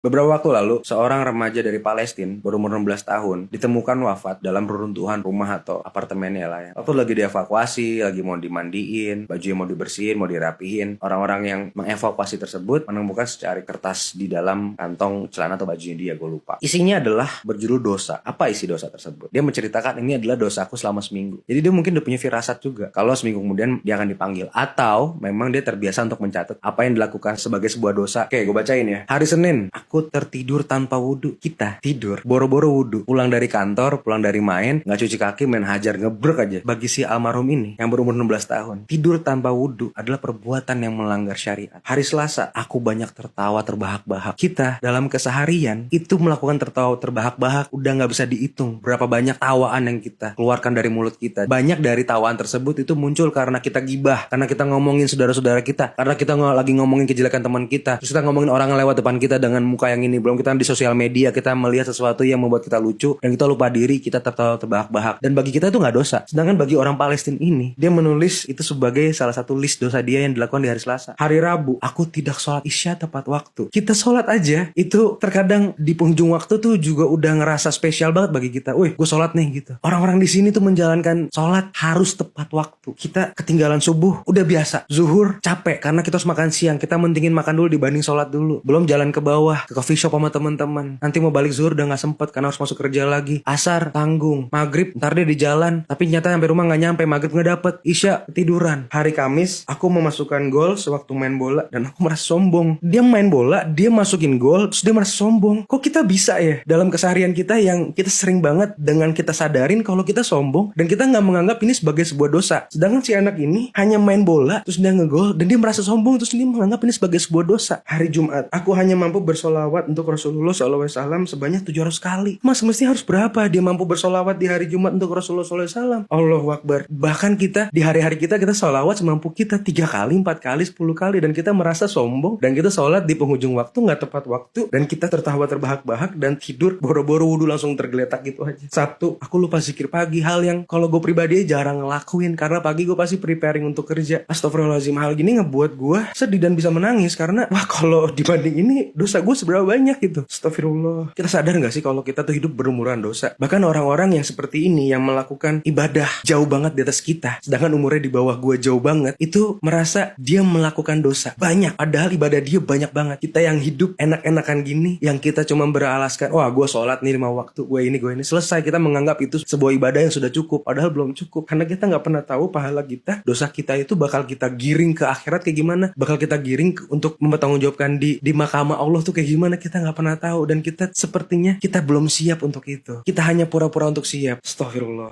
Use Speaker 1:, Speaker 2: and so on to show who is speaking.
Speaker 1: Beberapa waktu lalu, seorang remaja dari Palestina berumur 16 tahun ditemukan wafat dalam reruntuhan rumah atau apartemennya lah ya. Waktu lagi dievakuasi, lagi mau dimandiin, bajunya mau dibersihin, mau dirapihin. Orang-orang yang mengevakuasi tersebut menemukan secari kertas di dalam kantong celana atau bajunya dia, gue lupa. Isinya adalah berjudul dosa. Apa isi dosa tersebut? Dia menceritakan ini adalah dosaku selama seminggu. Jadi dia mungkin udah punya firasat juga kalau seminggu kemudian dia akan dipanggil. Atau memang dia terbiasa untuk mencatat apa yang dilakukan sebagai sebuah dosa. Oke, gue bacain ya. Hari Senin, aku tertidur tanpa wudhu. Kita tidur boro-boro wudhu, pulang dari kantor, pulang dari main, nggak cuci kaki, main hajar, ngebrek aja. Bagi si almarhum ini yang berumur 16 tahun, tidur tanpa wudhu adalah perbuatan yang melanggar syariat. Hari Selasa, aku banyak tertawa terbahak-bahak. Kita dalam keseharian itu melakukan tertawa terbahak-bahak udah nggak bisa dihitung berapa banyak tawaan yang kita keluarkan dari mulut kita. Banyak dari tawaan tersebut itu muncul karena kita gibah, karena kita ngomongin saudara-saudara kita, karena kita lagi ngomongin kejelekan teman kita, terus kita ngomongin orang yang lewat depan kita dengan muka yang ini. Belum kita di sosial media kita melihat sesuatu yang membuat kita lucu dan kita lupa diri, kita tertawa terbahak-bahak, dan bagi kita itu nggak dosa. Sedangkan bagi orang Palestina ini, dia menulis itu sebagai salah satu list dosa dia yang dilakukan di hari Selasa. Hari Rabu, aku tidak sholat isya tepat waktu. Kita sholat aja itu terkadang di penghujung waktu tuh juga udah ngerasa spesial banget bagi kita. Wih, gue sholat nih gitu. Orang-orang di sini tuh menjalankan sholat harus tepat waktu. Kita ketinggalan subuh udah biasa. Zuhur capek karena kita harus makan siang. Kita mentingin makan dulu dibanding sholat dulu. Belum jalan ke bawah ke coffee shop sama teman-teman. Nanti mau balik zuhur udah nggak sempet karena harus masuk kerja lagi. Asar tanggung. Maghrib ntar dia di jalan. Tapi nyata sampai rumah nggak nyampe. Maghrib nggak dapet. Isya ketiduran. Hari Kamis aku memasukkan gol sewaktu main bola dan aku merasa sombong. Dia main bola, dia masukin gol, terus dia merasa sombong. Kok kita bisa ya dalam keseharian kita yang kita sering banget dengan kita sadarin kalau kita sombong dan kita nggak menganggap ini sebagai sebuah dosa. Sedangkan si anak ini hanya main bola, terus dia ngegol dan dia merasa sombong, terus dia menganggap ini sebagai sebuah dosa. Hari Jumat, aku hanya mampu bersolawat untuk Rasulullah SAW sebanyak 700 kali. Mas, mesti harus berapa dia mampu bersolawat di hari Jumat untuk Rasulullah SAW? Allahu Akbar. Bahkan kita di hari-hari kita solawat semampu kita 3 kali, 4 kali, 10 kali, dan kita merasa sombong dan kita sholat di penghujung waktu nggak tepat waktu dan kita tertawa terbahak-bahak dan tidur boro-boro wudhu langsung tergeletak gitu aja. Sabtu, aku lupa zikir pagi, hal yang kalau gue pribadi jarang ngelakuin karena pagi gue pasti preparing untuk kerja. Astagfirullahaladzim, hal gini ngebuat gue sedih dan bisa menangis karena wah, kalau dibanding ini dosa gue seberapa banyak gitu. Astagfirullah. Kita sadar gak sih kalau kita tuh hidup berumuran dosa? Bahkan orang-orang yang seperti ini yang melakukan ibadah jauh banget di atas kita, sedangkan umurnya di bawah gue jauh banget, itu merasa dia melakukan dosa banyak, padahal ibadah dia banyak banget. Kita yang hidup enak-enakan gini, yang kita cuma beralaskan, wah gue sholat nih 5 waktu, gue ini, selesai. Kita menganggap itu sebuah ibadah yang sudah cukup, padahal belum cukup. Karena kita gak pernah tahu pahala kita, dosa kita itu bakal kita giring ke akhirat kayak gimana, bakal kita giring untuk mempertanggungjawabkan di mahkamah Allah tuh kayak gimana, kita gak pernah tahu. Dan kita sepertinya kita belum siap untuk itu. Kita hanya pura-pura untuk siap. Astagfirullah.